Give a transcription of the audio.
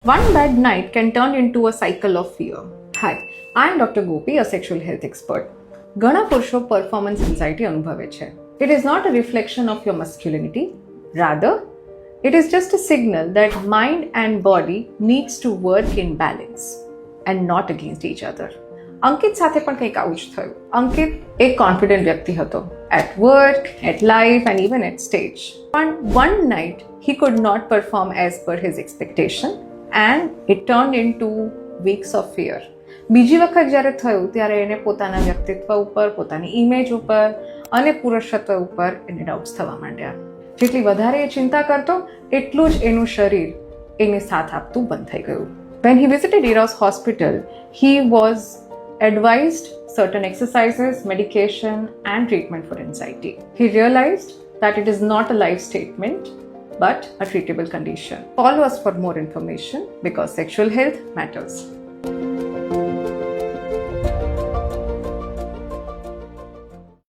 One bad night can turn into a cycle of fear. Hi, I am Dr. Gopi, a sexual health expert. ઘણા પુરુષો performance anxiety અનુભવે છે. It is not a reflection of your masculinity. Rather, it is just a signal that mind and body needs to work in balance and not against each other. અંકિત સાથે પણ કંઈક આવું જ થયું. અંકિત એક કોન્ફિડન્ટ વ્યક્તિ હતો at work, at life and even at stage. But one night he could not perform as per his expectation and it turned into weeks of fear. બીજી વખત જ્યારે થયું ત્યારે એને પોતાના વ્યક્તિત્વ ઉપર, પોતાની ઇમેજ ઉપર અને પુરુષત્વ ઉપર એને ડાઉટ્સ થવા માંડ્યા. જેટલી વધારે એ ચિંતા કરતો એટલું જ એનું શરીર એને સાથ આપતું બંધ થઈ ગયું. When he visited Eros Hospital, he was advised certain exercises, medication and treatment for anxiety. He realized that it is not a life statement but a treatable condition. Follow us for more information because sexual health matters.